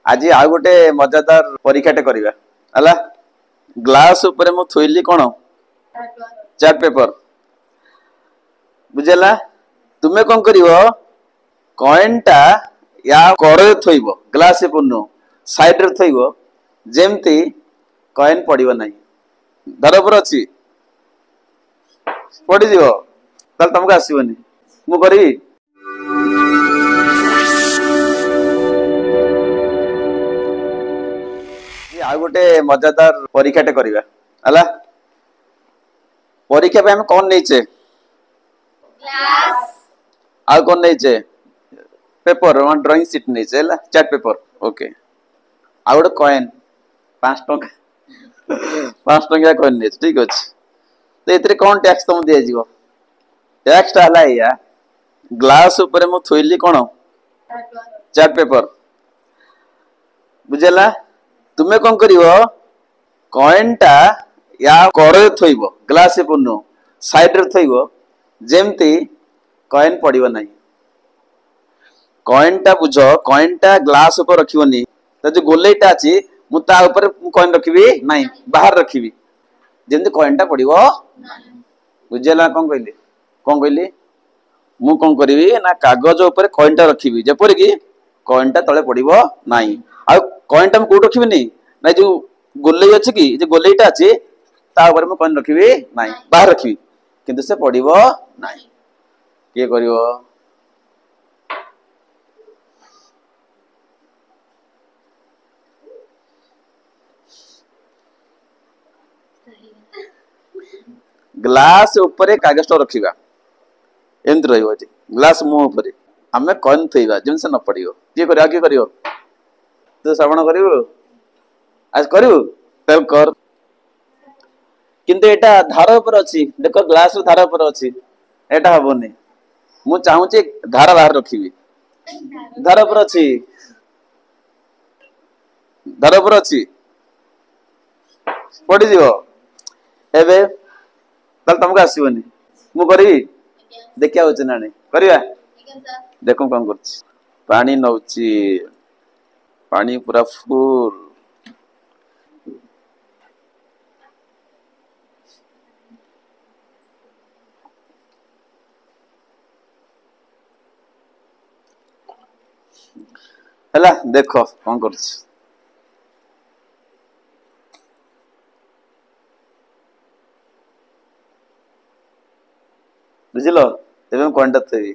आज आउ गोटे मजादार परीक्षाटे करवा है ग्लास ऊपर मु थोइली कौन चार्ट पेपर बुझेला तुम्हें कौन कर कॉइन टा या कर थोइब ग्लास पूर्ण साइड रे थोइब जेमती कॉइन पड़ो ना धर पर अच्छी पड़ज तुमको आसबनी मु करी आ गोटे मजादार परीक्षाटे करवा है परीक्षा पे हम कौन नहीं आ कौन नहीं पेपर ड्राइंग सीट नहीं चार्ट पेपर ओके आ गोटे कॉइन 5 टंका 5 टंका कॉइन नहीं ठीक अच्छे तो ये कौन टैक्स तुम दिज्व टैक्स है ग्लास ऊपर मु थोइली कौन चार्ट पेपर बुझेला तुम्हें कौन कर कॉइन टा या कर थोइब ग्लास पूर्ण साइड रे थोइब जेमती कॉइन पड़ो ना कॉइन टा बुझ कॉइन टा ग्लास ऊपर रखिबनी तो जो गोलेटा अच्छी मुता ऊपर कॉइन रखी ना बाहर रखी जेमती कॉइन टा पड़ो बुझेला कौन कहली मु कौन करी ना कागज ऊपर कॉइन टा रखी जेपरिक कॉइन टा तले पड़ो ना आ कॉइन टा कौट रखी ना जो गोले अच्छी कि जो गोलेटा अच्छी तापर मैं कॉइन रखी ना बाहर रखी किंतु से पड़ो ना किए कर ग्लास ऊपर कागज रखा एमती रही ग्लास मुह ऊपर आम कॉइन थोड़ा जमी से न पड़ो किए कर तू श्रवण कर आज कर किंतु एटा धार ऊपर अच्छी देख ग्लास धार ऊपर अच्छी एटा हेनी मु चाहूची धार बाहर रखी धार ऊपर अच्छी धार ऊपर अच्छी पड़ज एबे तुमको आसबनी मु करी देखिया हो ना करवा देख कौन कर पानी नौची पानी पूरा फुल है देख कौन कर बुझल तेज कौनटा थी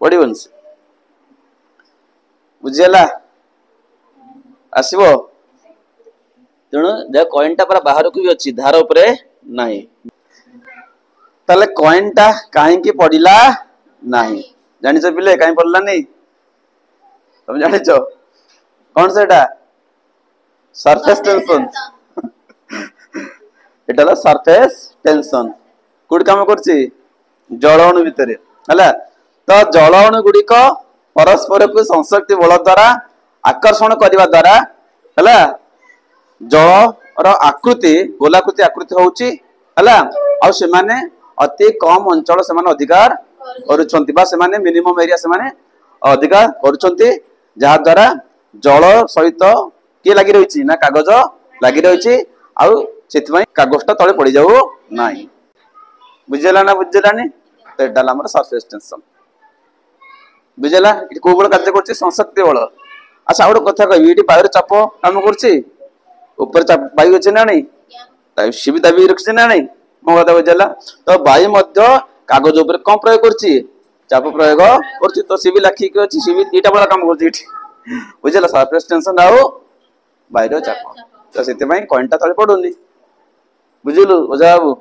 पड़ोन से बुझीगला आसब तेणु देख कॉइन टा पूरा बाहर को भी अच्छी धार उपरे नहीं ताले कॉइन टा कहीं पड़ा ना जानिच पिले कहीं पड़ला नहीं तुम जानिच कौन से सरफेस टेंशन एटा सरफेस टेंशन कौट कम कर जल अणु भितर है तो जल अणु गुड़िक परस्पर को संशक्ति बल द्वारा आकर्षण करने द्वारा है जल आकृति गोलाकृति आकृति होची है अति कम अंचल से अधिकार कर मिनिमम एरिया से अधिकार कर जहा द्वारा जल सहित किए लगी रही ना कागज लगी रही कागजटा तले पड़ जाऊ ना बुझेला ना बुझेलानी तो ये सरफेस टेंशन बुझेला कौ बल कार्य कर संशक्ति बल अच्छा गोटे कथा कह ये वायु चाप कम कर वायु अच्छे ना नहीं सी भी दाबी रखी ना नहीं मो कथा बुझेला तो वायु कागज उपर कम प्रयोग कर चाप प्रयोग कर तो सी भी लाखिक अच्छी सी भी दीटा बड़ा कम कर बुझेला सरफेस टेंशन आउ वायु चाप तो से कॉइन टा तले पड़ोनी बुझलु ओझा बाबू।